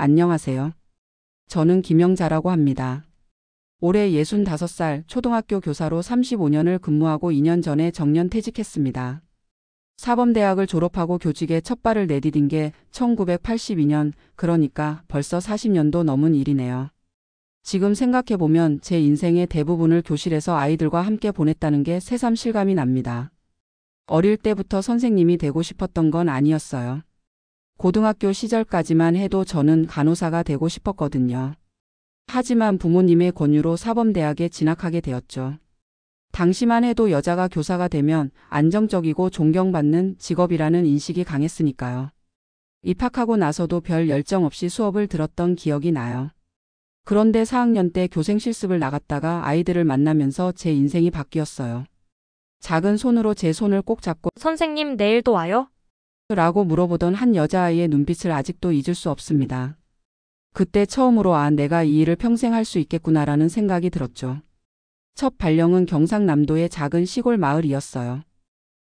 안녕하세요. 저는 김영자라고 합니다. 올해 65살 초등학교 교사로 35년을 근무하고 2년 전에 정년 퇴직했습니다. 사범대학을 졸업하고 교직에 첫 발을 내디딘 게 1982년, 그러니까 벌써 40년도 넘은 일이네요. 지금 생각해보면 제 인생의 대부분을 교실에서 아이들과 함께 보냈다는 게 새삼 실감이 납니다. 어릴 때부터 선생님이 되고 싶었던 건 아니었어요. 고등학교 시절까지만 해도 저는 간호사가 되고 싶었거든요. 하지만 부모님의 권유로 사범대학에 진학하게 되었죠. 당시만 해도 여자가 교사가 되면 안정적이고 존경받는 직업이라는 인식이 강했으니까요. 입학하고 나서도 별 열정 없이 수업을 들었던 기억이 나요. 그런데 4학년 때 교생 실습을 나갔다가 아이들을 만나면서 제 인생이 바뀌었어요. 작은 손으로 제 손을 꼭 잡고 선생님, 내일도 와요? 라고 물어보던 한 여자아이의 눈빛을 아직도 잊을 수 없습니다. 그때 처음으로 내가 이 일을 평생 할 수 있겠구나라는 생각이 들었죠. 첫 발령은 경상남도의 작은 시골 마을이었어요.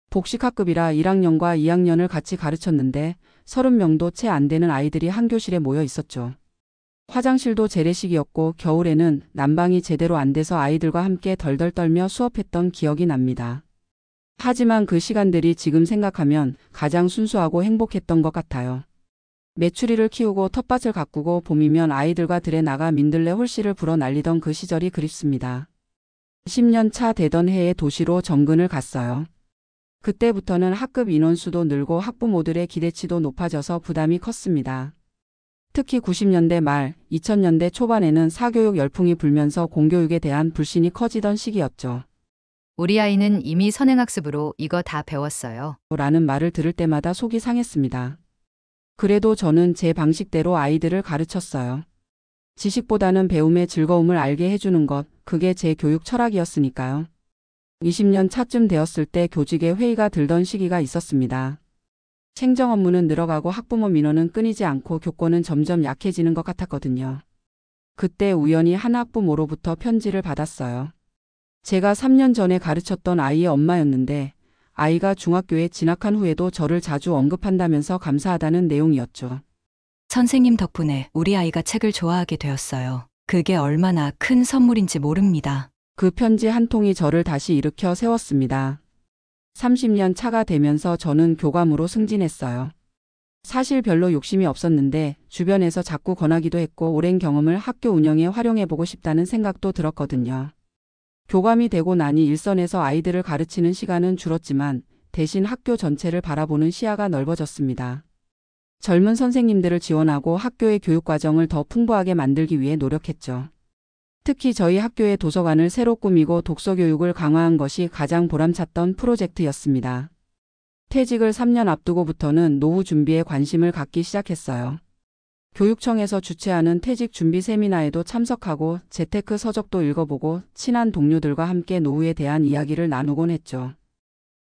복식학급이라 1학년과 2학년을 같이 가르쳤는데 30명도 채 안 되는 아이들이 한 교실에 모여 있었죠. 화장실도 재래식이었고 겨울에는 난방이 제대로 안 돼서 아이들과 함께 덜덜 떨며 수업했던 기억이 납니다. 하지만 그 시간들이 지금 생각하면 가장 순수하고 행복했던 것 같아요. 메추리를 키우고 텃밭을 가꾸고 봄이면 아이들과 들에 나가 민들레 홀씨를 불어 날리던 그 시절이 그립습니다. 10년 차 되던 해에 도시로 정근을 갔어요. 그때부터는 학급 인원수도 늘고 학부모들의 기대치도 높아져서 부담이 컸습니다. 특히 90년대 말, 2000년대 초반에는 사교육 열풍이 불면서 공교육에 대한 불신이 커지던 시기였죠. 우리 아이는 이미 선행학습으로 이거 다 배웠어요. 라는 말을 들을 때마다 속이 상했습니다. 그래도 저는 제 방식대로 아이들을 가르쳤어요. 지식보다는 배움의 즐거움을 알게 해주는 것, 그게 제 교육 철학이었으니까요. 20년 차쯤 되었을 때 교직에 회의가 들던 시기가 있었습니다. 행정 업무는 늘어가고 학부모 민원은 끊이지 않고 교권은 점점 약해지는 것 같았거든요. 그때 우연히 한 학부모로부터 편지를 받았어요. 제가 3년 전에 가르쳤던 아이의 엄마였는데 아이가 중학교에 진학한 후에도 저를 자주 언급한다면서 감사하다는 내용이었죠. 선생님 덕분에 우리 아이가 책을 좋아하게 되었어요. 그게 얼마나 큰 선물인지 모릅니다. 그 편지 한 통이 저를 다시 일으켜 세웠습니다. 30년 차가 되면서 저는 교감으로 승진했어요. 사실 별로 욕심이 없었는데 주변에서 자꾸 권하기도 했고 오랜 경험을 학교 운영에 활용해보고 싶다는 생각도 들었거든요. 교감이 되고 나니 일선에서 아이들을 가르치는 시간은 줄었지만 대신 학교 전체를 바라보는 시야가 넓어졌습니다. 젊은 선생님들을 지원하고 학교의 교육과정을 더 풍부하게 만들기 위해 노력했죠. 특히 저희 학교의 도서관을 새로 꾸미고 독서교육을 강화한 것이 가장 보람찼던 프로젝트였습니다. 퇴직을 3년 앞두고부터는 노후 준비에 관심을 갖기 시작했어요. 교육청에서 주최하는 퇴직 준비 세미나에도 참석하고 재테크 서적도 읽어보고 친한 동료들과 함께 노후에 대한 이야기를 나누곤 했죠.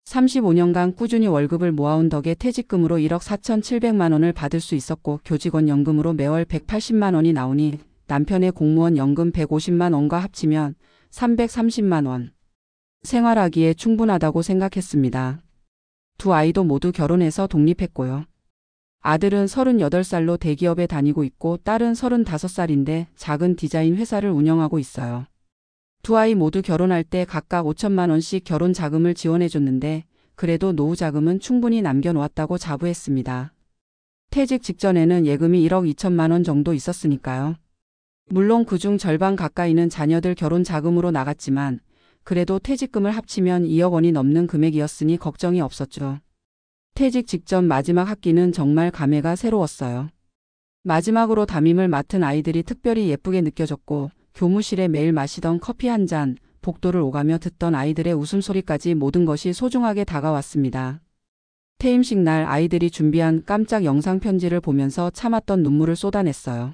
35년간 꾸준히 월급을 모아온 덕에 퇴직금으로 1억 4,700만 원을 받을 수 있었고 교직원 연금으로 매월 180만 원이 나오니 남편의 공무원 연금 150만 원과 합치면 330만 원. 생활하기에 충분하다고 생각했습니다. 두 아이도 모두 결혼해서 독립했고요. 아들은 38살로 대기업에 다니고 있고 딸은 35살인데 작은 디자인 회사를 운영하고 있어요. 두 아이 모두 결혼할 때 각각 5천만 원씩 결혼 자금을 지원해줬는데 그래도 노후 자금은 충분히 남겨놓았다고 자부했습니다. 퇴직 직전에는 예금이 1억 2천만 원 정도 있었으니까요. 물론 그중 절반 가까이는 자녀들 결혼 자금으로 나갔지만 그래도 퇴직금을 합치면 2억 원이 넘는 금액이었으니 걱정이 없었죠. 퇴직 직전 마지막 학기는 정말 감회가 새로웠어요. 마지막으로 담임을 맡은 아이들이 특별히 예쁘게 느껴졌고 교무실에 매일 마시던 커피 한 잔, 복도를 오가며 듣던 아이들의 웃음소리까지 모든 것이 소중하게 다가왔습니다. 퇴임식 날 아이들이 준비한 깜짝 영상 편지를 보면서 참았던 눈물을 쏟아냈어요.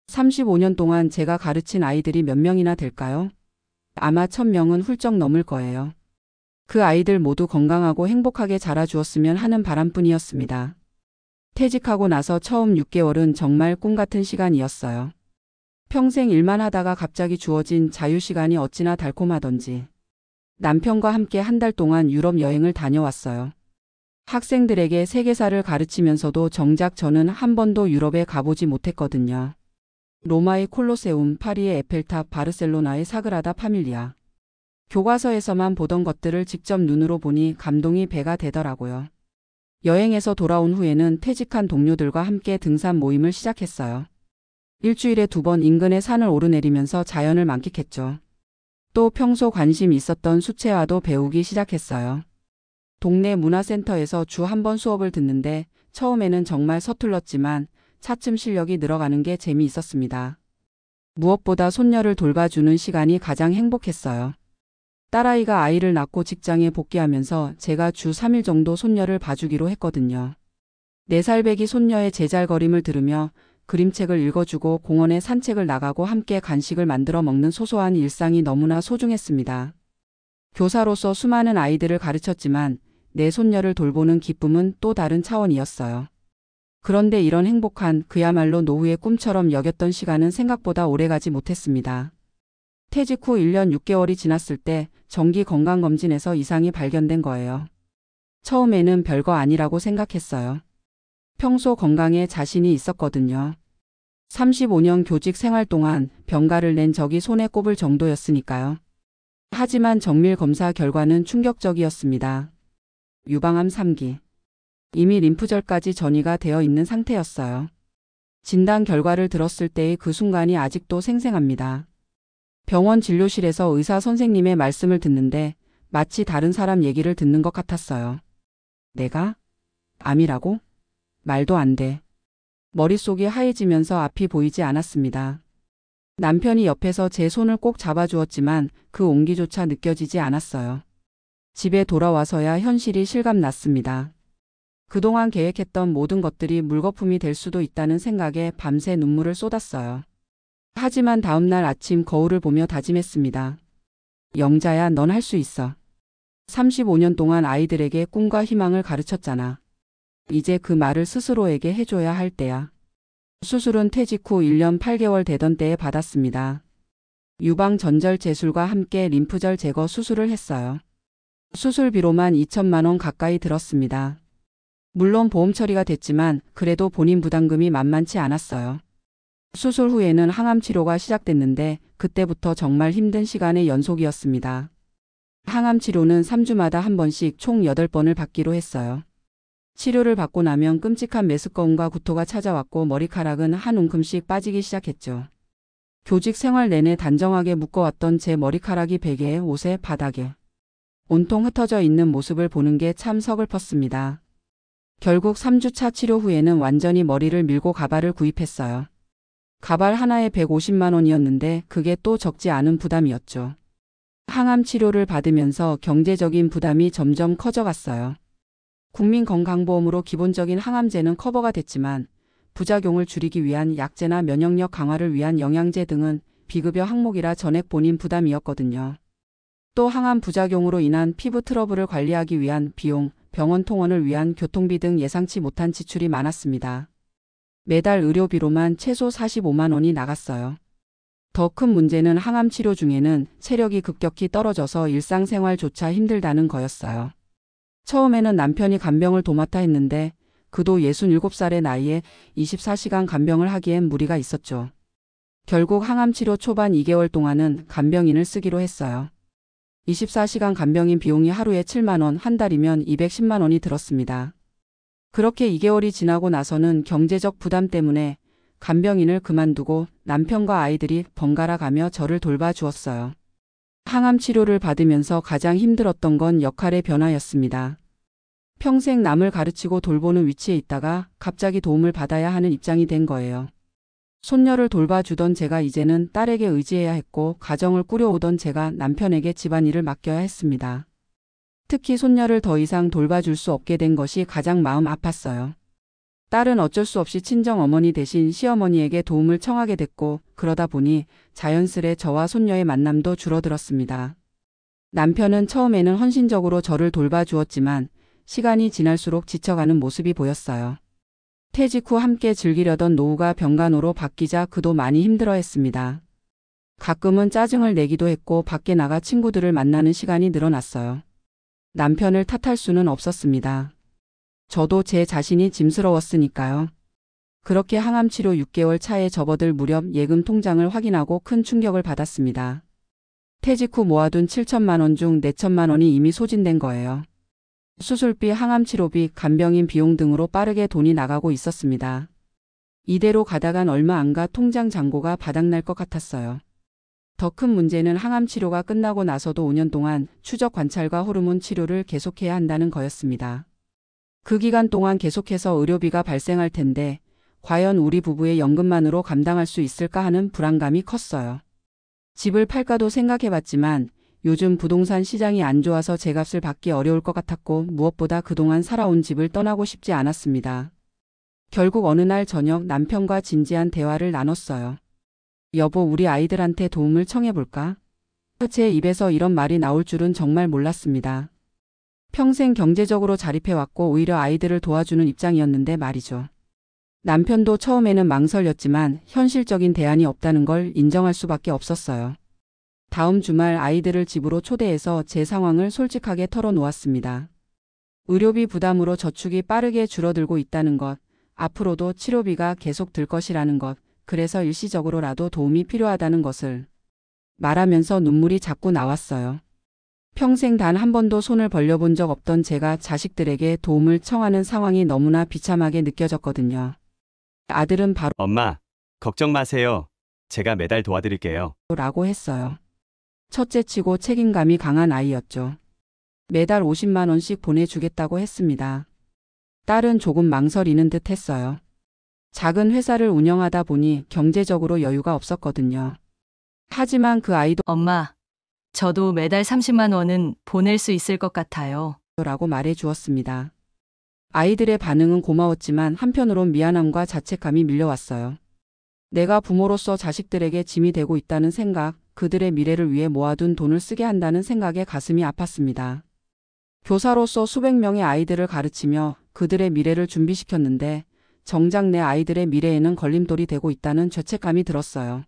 35년 동안 제가 가르친 아이들이 몇 명이나 될까요? 아마 1000명은 훌쩍 넘을 거예요. 그 아이들 모두 건강하고 행복하게 자라주었으면 하는 바람뿐이었습니다. 퇴직하고 나서 처음 6개월은 정말 꿈같은 시간이었어요. 평생 일만 하다가 갑자기 주어진 자유시간이 어찌나 달콤하던지. 남편과 함께 한 달 동안 유럽 여행을 다녀왔어요. 학생들에게 세계사를 가르치면서도 정작 저는 한 번도 유럽에 가보지 못했거든요. 로마의 콜로세움, 파리의 에펠탑, 바르셀로나의 사그라다 파밀리아. 교과서에서만 보던 것들을 직접 눈으로 보니 감동이 배가 되더라고요. 여행에서 돌아온 후에는 퇴직한 동료들과 함께 등산 모임을 시작했어요. 일주일에 2번 인근의 산을 오르내리면서 자연을 만끽했죠. 또 평소 관심 있었던 수채화도 배우기 시작했어요. 동네 문화센터에서 주 1번 수업을 듣는데 처음에는 정말 서툴렀지만 차츰 실력이 늘어가는 게 재미있었습니다. 무엇보다 손녀를 돌봐주는 시간이 가장 행복했어요. 딸아이가 아이를 낳고 직장에 복귀하면서 제가 주 3일 정도 손녀를 봐주기로 했거든요. 4살배기 손녀의 제잘거림을 들으며 그림책을 읽어주고 공원에 산책을 나가고 함께 간식을 만들어 먹는 소소한 일상이 너무나 소중했습니다. 교사로서 수많은 아이들을 가르쳤지만 내 손녀를 돌보는 기쁨은 또 다른 차원이었어요. 그런데 이런 행복한 그야말로 노후의 꿈처럼 여겼던 시간은 생각보다 오래가지 못했습니다. 퇴직 후 1년 6개월이 지났을 때 정기 건강검진에서 이상이 발견된 거예요. 처음에는 별거 아니라고 생각했어요. 평소 건강에 자신이 있었거든요. 35년 교직 생활 동안 병가를 낸 적이 손에 꼽을 정도였으니까요. 하지만 정밀 검사 결과는 충격적이었습니다. 유방암 3기. 이미 림프절까지 전이가 되어 있는 상태였어요. 진단 결과를 들었을 때의 그 순간이 아직도 생생합니다. 병원 진료실에서 의사 선생님의 말씀을 듣는데 마치 다른 사람 얘기를 듣는 것 같았어요. 내가? 암이라고? 말도 안 돼. 머릿속이 하얘지면서 앞이 보이지 않았습니다. 남편이 옆에서 제 손을 꼭 잡아주었지만 그 온기조차 느껴지지 않았어요. 집에 돌아와서야 현실이 실감났습니다. 그동안 계획했던 모든 것들이 물거품이 될 수도 있다는 생각에 밤새 눈물을 쏟았어요. 하지만 다음날 아침 거울을 보며 다짐했습니다. 영자야, 넌 할 수 있어. 35년 동안 아이들에게 꿈과 희망을 가르쳤잖아. 이제 그 말을 스스로에게 해줘야 할 때야. 수술은 퇴직 후 1년 8개월 되던 때에 받았습니다. 유방 전절 제술과 함께 림프절 제거 수술을 했어요. 수술비로만 2천만 원 가까이 들었습니다. 물론 보험 처리가 됐지만 그래도 본인 부담금이 만만치 않았어요. 수술 후에는 항암 치료가 시작됐는데 그때부터 정말 힘든 시간의 연속이었습니다. 항암 치료는 3주마다 한 번씩 총 8번을 받기로 했어요. 치료를 받고 나면 끔찍한 메스꺼움과 구토가 찾아왔고 머리카락은 한 움큼씩 빠지기 시작했죠. 교직 생활 내내 단정하게 묶어왔던 제 머리카락이 베개에, 옷에, 바닥에 온통 흩어져 있는 모습을 보는 게 참 서글펐습니다. 결국 3주차 치료 후에는 완전히 머리를 밀고 가발을 구입했어요. 가발 하나에 150만 원이었는데 그게 또 적지 않은 부담이었죠. 항암 치료를 받으면서 경제적인 부담이 점점 커져갔어요. 국민건강보험으로 기본적인 항암제는 커버가 됐지만 부작용을 줄이기 위한 약제나 면역력 강화를 위한 영양제 등은 비급여 항목이라 전액 본인 부담이었거든요. 또 항암 부작용으로 인한 피부 트러블을 관리하기 위한 비용, 병원 통원을 위한 교통비 등 예상치 못한 지출이 많았습니다. 매달 의료비로만 최소 45만 원이 나갔어요. 더 큰 문제는 항암 치료 중에는 체력이 급격히 떨어져서 일상생활조차 힘들다는 거였어요. 처음에는 남편이 간병을 도맡아 했는데 그도 67살의 나이에 24시간 간병을 하기엔 무리가 있었죠. 결국 항암치료 초반 2개월 동안은 간병인을 쓰기로 했어요. 24시간 간병인 비용이 하루에 7만 원, 한 달이면 210만 원이 들었습니다. 그렇게 2개월이 지나고 나서는 경제적 부담 때문에 간병인을 그만두고 남편과 아이들이 번갈아 가며 저를 돌봐주었어요. 항암 치료를 받으면서 가장 힘들었던 건 역할의 변화였습니다. 평생 남을 가르치고 돌보는 위치에 있다가 갑자기 도움을 받아야 하는 입장이 된 거예요. 손녀를 돌봐주던 제가 이제는 딸에게 의지해야 했고 가정을 꾸려오던 제가 남편에게 집안일을 맡겨야 했습니다. 특히 손녀를 더 이상 돌봐줄 수 없게 된 것이 가장 마음 아팠어요. 딸은 어쩔 수 없이 친정어머니 대신 시어머니에게 도움을 청하게 됐고 그러다 보니 자연스레 저와 손녀의 만남도 줄어들었습니다. 남편은 처음에는 헌신적으로 저를 돌봐주었지만 시간이 지날수록 지쳐가는 모습이 보였어요. 퇴직 후 함께 즐기려던 노후가 병간호로 바뀌자 그도 많이 힘들어했습니다. 가끔은 짜증을 내기도 했고 밖에 나가 친구들을 만나는 시간이 늘어났어요. 남편을 탓할 수는 없었습니다. 저도 제 자신이 짐스러웠으니까요. 그렇게 항암 치료 6개월 차에 접어들 무렵 예금 통장을 확인하고 큰 충격을 받았습니다. 퇴직 후 모아둔 7천만 원 중 4천만 원이 이미 소진된 거예요. 수술비, 항암 치료비, 간병인 비용 등으로 빠르게 돈이 나가고 있었습니다. 이대로 가다간 얼마 안가 통장 잔고가 바닥날 것 같았어요. 더 큰 문제는 항암 치료가 끝나고 나서도 5년 동안 추적 관찰과 호르몬 치료를 계속해야 한다는 거였습니다. 그 기간 동안 계속해서 의료비가 발생할 텐데 과연 우리 부부의 연금만으로 감당할 수 있을까 하는 불안감이 컸어요. 집을 팔까도 생각해봤지만 요즘 부동산 시장이 안 좋아서 제 값을 받기 어려울 것 같았고 무엇보다 그동안 살아온 집을 떠나고 싶지 않았습니다. 결국 어느 날 저녁 남편과 진지한 대화를 나눴어요. 여보, 우리 아이들한테 도움을 청해볼까? 제 입에서 이런 말이 나올 줄은 정말 몰랐습니다. 평생 경제적으로 자립해왔고 오히려 아이들을 도와주는 입장이었는데 말이죠. 남편도 처음에는 망설였지만 현실적인 대안이 없다는 걸 인정할 수밖에 없었어요. 다음 주말 아이들을 집으로 초대해서 제 상황을 솔직하게 털어놓았습니다. 의료비 부담으로 저축이 빠르게 줄어들고 있다는 것, 앞으로도 치료비가 계속 들 것이라는 것, 그래서 일시적으로라도 도움이 필요하다는 것을 말하면서 눈물이 자꾸 나왔어요. 평생 단 한 번도 손을 벌려본 적 없던 제가 자식들에게 도움을 청하는 상황이 너무나 비참하게 느껴졌거든요. 아들은 바로 엄마, 걱정 마세요. 제가 매달 도와드릴게요. 라고 했어요. 첫째치고 책임감이 강한 아이였죠. 매달 50만 원씩 보내주겠다고 했습니다. 딸은 조금 망설이는 듯 했어요. 작은 회사를 운영하다 보니 경제적으로 여유가 없었거든요. 하지만 그 아이도 엄마, 저도 매달 30만 원은 보낼 수 있을 것 같아요. 라고 말해 주었습니다. 아이들의 반응은 고마웠지만 한편으론 미안함과 자책감이 밀려왔어요. 내가 부모로서 자식들에게 짐이 되고 있다는 생각, 그들의 미래를 위해 모아둔 돈을 쓰게 한다는 생각에 가슴이 아팠습니다. 교사로서 수백 명의 아이들을 가르치며 그들의 미래를 준비시켰는데 정작 내 아이들의 미래에는 걸림돌이 되고 있다는 죄책감이 들었어요.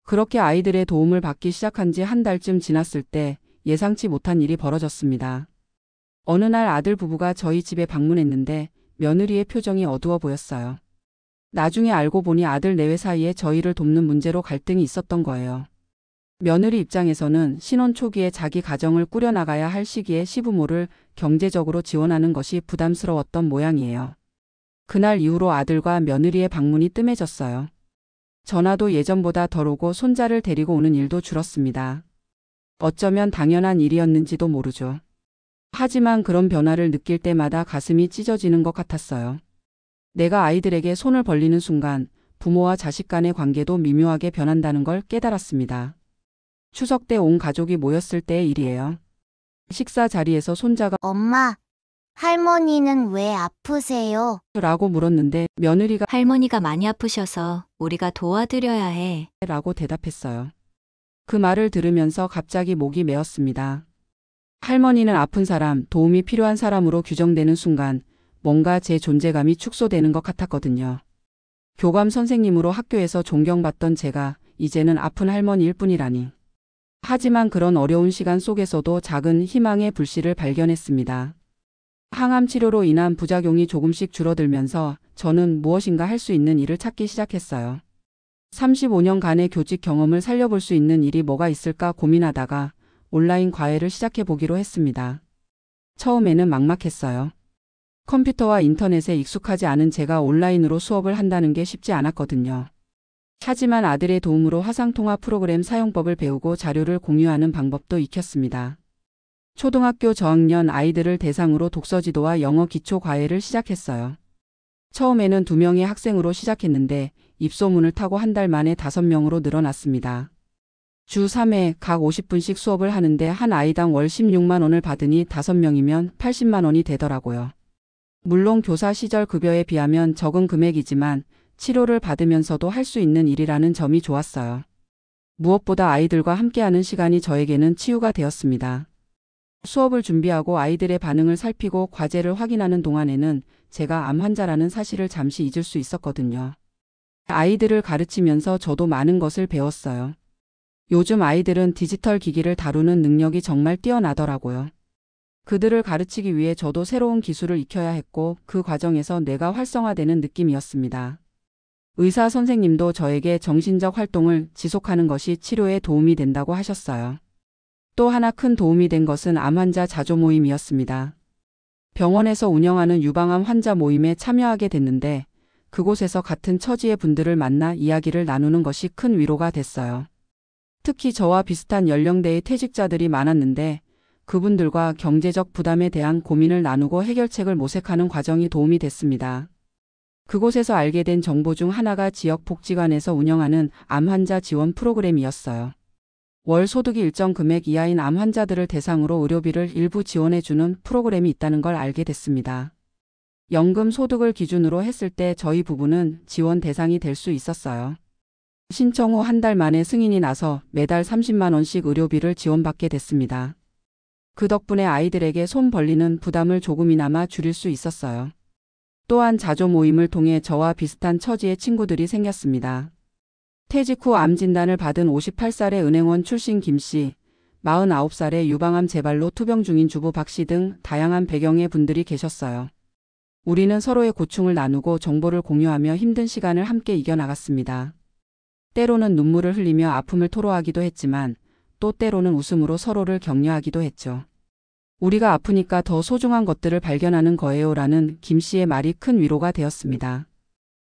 그렇게 아이들의 도움을 받기 시작한 지 한 달쯤 지났을 때 예상치 못한 일이 벌어졌습니다. 어느 날 아들 부부가 저희 집에 방문했는데 며느리의 표정이 어두워 보였어요. 나중에 알고 보니 아들 내외 사이에 저희를 돕는 문제로 갈등이 있었던 거예요. 며느리 입장에서는 신혼 초기에 자기 가정을 꾸려나가야 할 시기에 시부모를 경제적으로 지원하는 것이 부담스러웠던 모양이에요. 그날 이후로 아들과 며느리의 방문이 뜸해졌어요. 전화도 예전보다 덜 오고 손자를 데리고 오는 일도 줄었습니다. 어쩌면 당연한 일이었는지도 모르죠. 하지만 그런 변화를 느낄 때마다 가슴이 찢어지는 것 같았어요. 내가 아이들에게 손을 벌리는 순간 부모와 자식 간의 관계도 미묘하게 변한다는 걸 깨달았습니다. 추석 때 온 가족이 모였을 때의 일이에요. 식사 자리에서 손자가 엄마, 할머니는 왜 아프세요? 라고 물었는데 며느리가 할머니가 많이 아프셔서 우리가 도와드려야 해. 라고 대답했어요. 그 말을 들으면서 갑자기 목이 메었습니다. 할머니는 아픈 사람, 도움이 필요한 사람으로 규정되는 순간 뭔가 제 존재감이 축소되는 것 같았거든요. 교감 선생님으로 학교에서 존경받던 제가 이제는 아픈 할머니일 뿐이라니. 하지만 그런 어려운 시간 속에서도 작은 희망의 불씨를 발견했습니다. 항암 치료로 인한 부작용이 조금씩 줄어들면서 저는 무엇인가 할 수 있는 일을 찾기 시작했어요. 35년간의 교직 경험을 살려볼 수 있는 일이 뭐가 있을까 고민하다가 온라인 과외를 시작해 보기로 했습니다. 처음에는 막막했어요. 컴퓨터와 인터넷에 익숙하지 않은 제가 온라인으로 수업을 한다는 게 쉽지 않았거든요. 하지만 아들의 도움으로 화상통화 프로그램 사용법을 배우고 자료를 공유하는 방법도 익혔습니다. 초등학교 저학년 아이들을 대상으로 독서지도와 영어 기초 과외를 시작했어요. 처음에는 2명의 학생으로 시작했는데 입소문을 타고 한 달 만에 5명으로 늘어났습니다. 주 3회 각 50분씩 수업을 하는데 한 아이당 월 16만 원을 받으니 5명이면 80만 원이 되더라고요. 물론 교사 시절 급여에 비하면 적은 금액이지만 치료를 받으면서도 할 수 있는 일이라는 점이 좋았어요. 무엇보다 아이들과 함께하는 시간이 저에게는 치유가 되었습니다. 수업을 준비하고 아이들의 반응을 살피고 과제를 확인하는 동안에는 제가 암 환자라는 사실을 잠시 잊을 수 있었거든요. 아이들을 가르치면서 저도 많은 것을 배웠어요. 요즘 아이들은 디지털 기기를 다루는 능력이 정말 뛰어나더라고요. 그들을 가르치기 위해 저도 새로운 기술을 익혀야 했고 그 과정에서 뇌가 활성화되는 느낌이었습니다. 의사 선생님도 저에게 정신적 활동을 지속하는 것이 치료에 도움이 된다고 하셨어요. 또 하나 큰 도움이 된 것은 암 환자 자조 모임이었습니다. 병원에서 운영하는 유방암 환자 모임에 참여하게 됐는데 그곳에서 같은 처지의 분들을 만나 이야기를 나누는 것이 큰 위로가 됐어요. 특히 저와 비슷한 연령대의 퇴직자들이 많았는데 그분들과 경제적 부담에 대한 고민을 나누고 해결책을 모색하는 과정이 도움이 됐습니다. 그곳에서 알게 된 정보 중 하나가 지역복지관에서 운영하는 암 환자 지원 프로그램이었어요. 월 소득이 일정 금액 이하인 암 환자들을 대상으로 의료비를 일부 지원해주는 프로그램이 있다는 걸 알게 됐습니다. 연금 소득을 기준으로 했을 때 저희 부부는 지원 대상이 될 수 있었어요. 신청 후 한 달 만에 승인이 나서 매달 30만 원씩 의료비를 지원받게 됐습니다. 그 덕분에 아이들에게 손 벌리는 부담을 조금이나마 줄일 수 있었어요. 또한 자조 모임을 통해 저와 비슷한 처지의 친구들이 생겼습니다. 퇴직 후 암 진단을 받은 58살의 은행원 출신 김 씨, 49살의 유방암 재발로 투병 중인 주부 박 씨 등 다양한 배경의 분들이 계셨어요. 우리는 서로의 고충을 나누고 정보를 공유하며 힘든 시간을 함께 이겨나갔습니다. 때로는 눈물을 흘리며 아픔을 토로하기도 했지만 또 때로는 웃음으로 서로를 격려하기도 했죠. 우리가 아프니까 더 소중한 것들을 발견하는 거예요라는 김 씨의 말이 큰 위로가 되었습니다.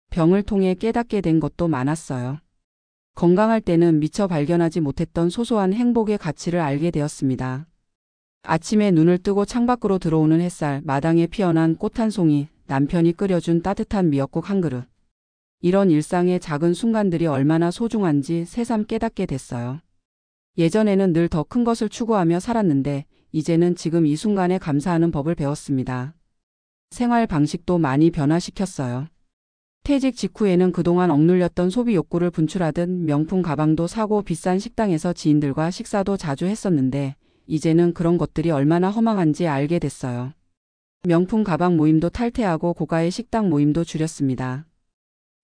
병을 통해 깨닫게 된 것도 많았어요. 건강할 때는 미처 발견하지 못했던 소소한 행복의 가치를 알게 되었습니다. 아침에 눈을 뜨고 창밖으로 들어오는 햇살, 마당에 피어난 꽃 한 송이, 남편이 끓여준 따뜻한 미역국 한 그릇. 이런 일상의 작은 순간들이 얼마나 소중한지 새삼 깨닫게 됐어요. 예전에는 늘 더 큰 것을 추구하며 살았는데 이제는 지금 이 순간에 감사하는 법을 배웠습니다. 생활 방식도 많이 변화시켰어요. 퇴직 직후에는 그동안 억눌렸던 소비 욕구를 분출하듯 명품 가방도 사고 비싼 식당에서 지인들과 식사도 자주 했었는데 이제는 그런 것들이 얼마나 허망한지 알게 됐어요. 명품 가방 모임도 탈퇴하고 고가의 식당 모임도 줄였습니다.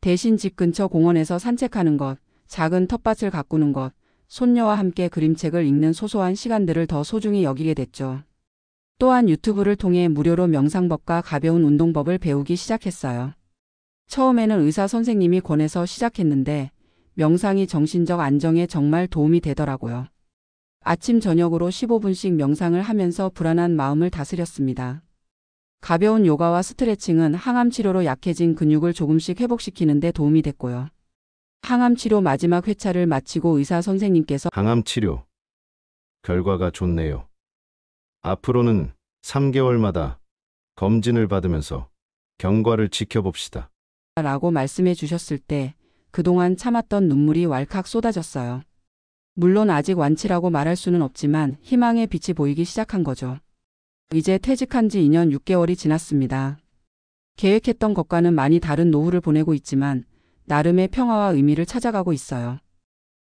대신 집 근처 공원에서 산책하는 것, 작은 텃밭을 가꾸는 것, 손녀와 함께 그림책을 읽는 소소한 시간들을 더 소중히 여기게 됐죠. 또한 유튜브를 통해 무료로 명상법과 가벼운 운동법을 배우기 시작했어요. 처음에는 의사 선생님이 권해서 시작했는데 명상이 정신적 안정에 정말 도움이 되더라고요. 아침 저녁으로 15분씩 명상을 하면서 불안한 마음을 다스렸습니다. 가벼운 요가와 스트레칭은 항암 치료로 약해진 근육을 조금씩 회복시키는 데 도움이 됐고요. 항암 치료 마지막 회차를 마치고 의사 선생님께서 항암 치료 결과가 좋네요. 앞으로는 3개월마다 검진을 받으면서 경과를 지켜봅시다. 라고 말씀해 주셨을 때 그동안 참았던 눈물이 왈칵 쏟아졌어요. 물론 아직 완치라고 말할 수는 없지만 희망의 빛이 보이기 시작한 거죠. 이제 퇴직한 지 2년 6개월이 지났습니다. 계획했던 것과는 많이 다른 노후를 보내고 있지만 나름의 평화와 의미를 찾아가고 있어요.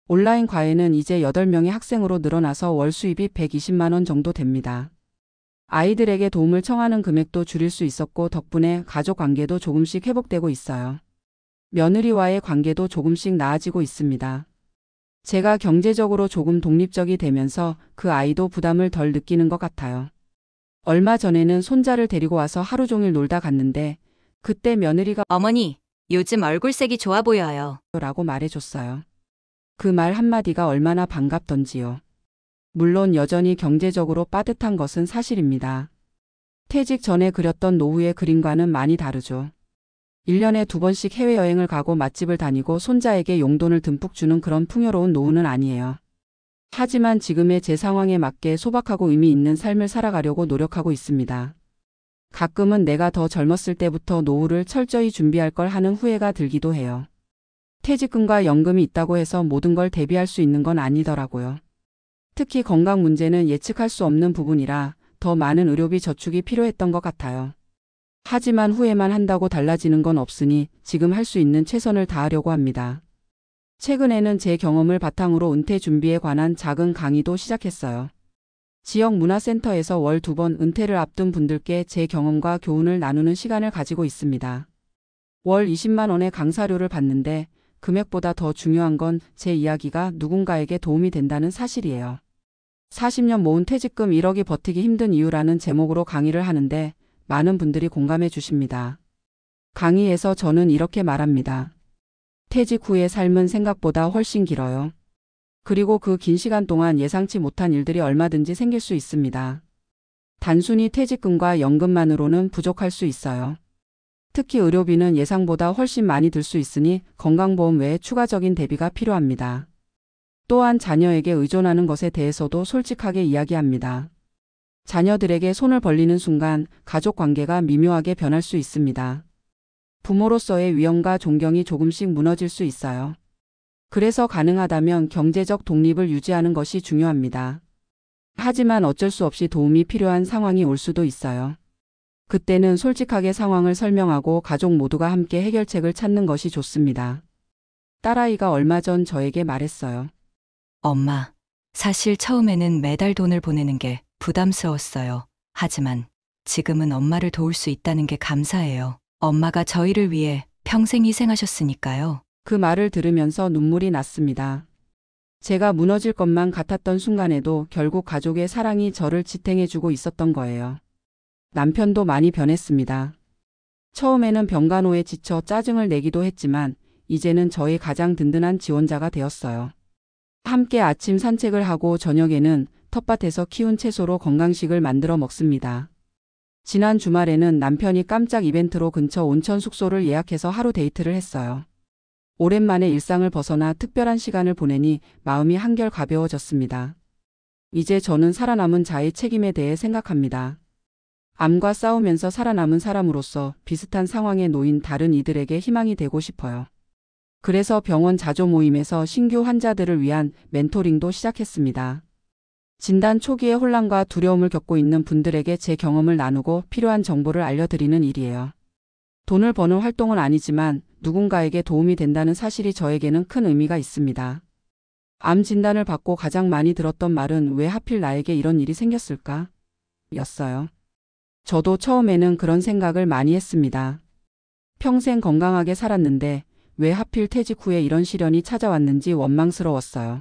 온라인 과외는 이제 8명의 학생으로 늘어나서 월 수입이 120만 원 정도 됩니다. 아이들에게 도움을 청하는 금액도 줄일 수 있었고 덕분에 가족 관계도 조금씩 회복되고 있어요. 며느리와의 관계도 조금씩 나아지고 있습니다. 제가 경제적으로 조금 독립적이 되면서 그 아이도 부담을 덜 느끼는 것 같아요. 얼마 전에는 손자를 데리고 와서 하루 종일 놀다 갔는데 그때 며느리가 어머니, 요즘 얼굴색이 좋아 보여요. 라고 말해줬어요. 그 말 한마디가 얼마나 반갑던지요. 물론 여전히 경제적으로 빠듯한 것은 사실입니다. 퇴직 전에 그렸던 노후의 그림과는 많이 다르죠. 1년에 2번씩 해외여행을 가고 맛집을 다니고 손자에게 용돈을 듬뿍 주는 그런 풍요로운 노후는 아니에요. 하지만 지금의 제 상황에 맞게 소박하고 의미 있는 삶을 살아가려고 노력하고 있습니다. 가끔은 내가 더 젊었을 때부터 노후를 철저히 준비할 걸 하는 후회가 들기도 해요. 퇴직금과 연금이 있다고 해서 모든 걸 대비할 수 있는 건 아니더라고요. 특히 건강 문제는 예측할 수 없는 부분이라 더 많은 의료비 저축이 필요했던 것 같아요. 하지만 후회만 한다고 달라지는 건 없으니 지금 할 수 있는 최선을 다하려고 합니다. 최근에는 제 경험을 바탕으로 은퇴 준비에 관한 작은 강의도 시작했어요. 지역 문화센터에서 월 2번 은퇴를 앞둔 분들께 제 경험과 교훈을 나누는 시간을 가지고 있습니다. 월 20만 원의 강사료를 받는데 금액보다 더 중요한 건 제 이야기가 누군가에게 도움이 된다는 사실이에요. 40년 모은 퇴직금 1억이 버티기 힘든 이유라는 제목으로 강의를 하는데 많은 분들이 공감해 주십니다. 강의에서 저는 이렇게 말합니다. 퇴직 후의 삶은 생각보다 훨씬 길어요. 그리고 그 긴 시간 동안 예상치 못한 일들이 얼마든지 생길 수 있습니다. 단순히 퇴직금과 연금만으로는 부족할 수 있어요. 특히 의료비는 예상보다 훨씬 많이 들 수 있으니 건강보험 외에 추가적인 대비가 필요합니다. 또한 자녀에게 의존하는 것에 대해서도 솔직하게 이야기합니다. 자녀들에게 손을 벌리는 순간 가족 관계가 미묘하게 변할 수 있습니다. 부모로서의 위엄과 존경이 조금씩 무너질 수 있어요. 그래서 가능하다면 경제적 독립을 유지하는 것이 중요합니다. 하지만 어쩔 수 없이 도움이 필요한 상황이 올 수도 있어요. 그때는 솔직하게 상황을 설명하고 가족 모두가 함께 해결책을 찾는 것이 좋습니다. 딸아이가 얼마 전 저에게 말했어요. 엄마, 사실 처음에는 매달 돈을 보내는 게 부담스러웠어요. 하지만 지금은 엄마를 도울 수 있다는 게 감사해요. 엄마가 저희를 위해 평생 희생하셨으니까요. 그 말을 들으면서 눈물이 났습니다. 제가 무너질 것만 같았던 순간에도 결국 가족의 사랑이 저를 지탱해주고 있었던 거예요. 남편도 많이 변했습니다. 처음에는 병간호에 지쳐 짜증을 내기도 했지만 이제는 저의 가장 든든한 지원자가 되었어요. 함께 아침 산책을 하고 저녁에는 텃밭에서 키운 채소로 건강식을 만들어 먹습니다. 지난 주말에는 남편이 깜짝 이벤트로 근처 온천 숙소를 예약해서 하루 데이트를 했어요. 오랜만에 일상을 벗어나 특별한 시간을 보내니 마음이 한결 가벼워졌습니다. 이제 저는 살아남은 자의 책임에 대해 생각합니다. 암과 싸우면서 살아남은 사람으로서 비슷한 상황에 놓인 다른 이들에게 희망이 되고 싶어요. 그래서 병원 자조 모임에서 신규 환자들을 위한 멘토링도 시작했습니다. 진단 초기의 혼란과 두려움을 겪고 있는 분들에게 제 경험을 나누고 필요한 정보를 알려드리는 일이에요. 돈을 버는 활동은 아니지만 누군가에게 도움이 된다는 사실이 저에게는 큰 의미가 있습니다. 암 진단을 받고 가장 많이 들었던 말은 왜 하필 나에게 이런 일이 생겼을까? 였어요. 저도 처음에는 그런 생각을 많이 했습니다. 평생 건강하게 살았는데 왜 하필 퇴직 후에 이런 시련이 찾아왔는지 원망스러웠어요.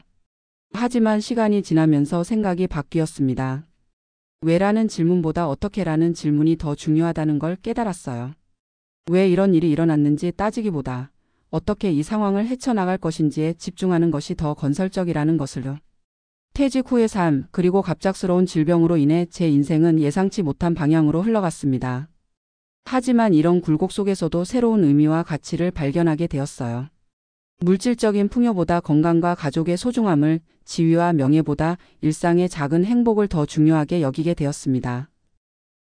하지만 시간이 지나면서 생각이 바뀌었습니다. 왜라는 질문보다 어떻게라는 질문이 더 중요하다는 걸 깨달았어요. 왜 이런 일이 일어났는지 따지기보다 어떻게 이 상황을 헤쳐나갈 것인지에 집중하는 것이 더 건설적이라는 것을요. 퇴직 후의 삶, 그리고 갑작스러운 질병으로 인해 제 인생은 예상치 못한 방향으로 흘러갔습니다. 하지만 이런 굴곡 속에서도 새로운 의미와 가치를 발견하게 되었어요. 물질적인 풍요보다 건강과 가족의 소중함을, 지위와 명예보다 일상의 작은 행복을 더 중요하게 여기게 되었습니다.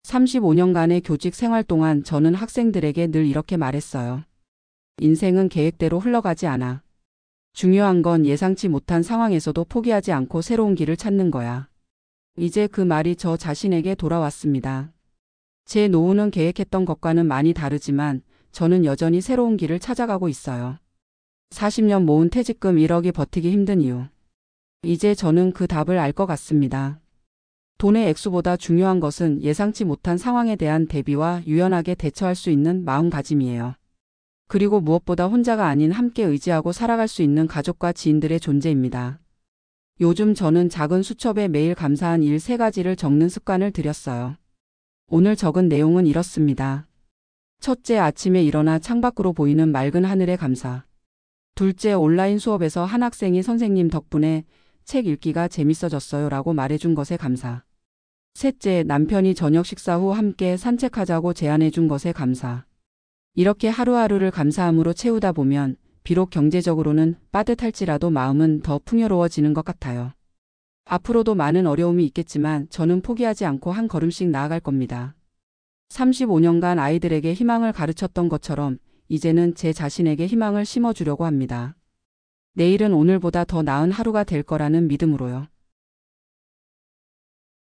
35년간의 교직 생활 동안 저는 학생들에게 늘 이렇게 말했어요. 인생은 계획대로 흘러가지 않아. 중요한 건 예상치 못한 상황에서도 포기하지 않고 새로운 길을 찾는 거야. 이제 그 말이 저 자신에게 돌아왔습니다. 제 노후는 계획했던 것과는 많이 다르지만 저는 여전히 새로운 길을 찾아가고 있어요. 40년 모은 퇴직금 1억이 버티기 힘든 이유. 이제 저는 그 답을 알 것 같습니다. 돈의 액수보다 중요한 것은 예상치 못한 상황에 대한 대비와 유연하게 대처할 수 있는 마음가짐이에요. 그리고 무엇보다 혼자가 아닌 함께 의지하고 살아갈 수 있는 가족과 지인들의 존재입니다. 요즘 저는 작은 수첩에 매일 감사한 일 3가지를 적는 습관을 들였어요. 오늘 적은 내용은 이렇습니다. 첫째, 아침에 일어나 창밖으로 보이는 맑은 하늘에 감사. 둘째, 온라인 수업에서 한 학생이 선생님 덕분에 책 읽기가 재밌어졌어요 라고 말해준 것에 감사. 셋째, 남편이 저녁 식사 후 함께 산책하자고 제안해준 것에 감사. 이렇게 하루하루를 감사함으로 채우다 보면 비록 경제적으로는 빠듯할지라도 마음은 더 풍요로워지는 것 같아요. 앞으로도 많은 어려움이 있겠지만 저는 포기하지 않고 한 걸음씩 나아갈 겁니다. 35년간 아이들에게 희망을 가르쳤던 것처럼 이제는 제 자신에게 희망을 심어주려고 합니다. 내일은 오늘보다 더 나은 하루가 될 거라는 믿음으로요.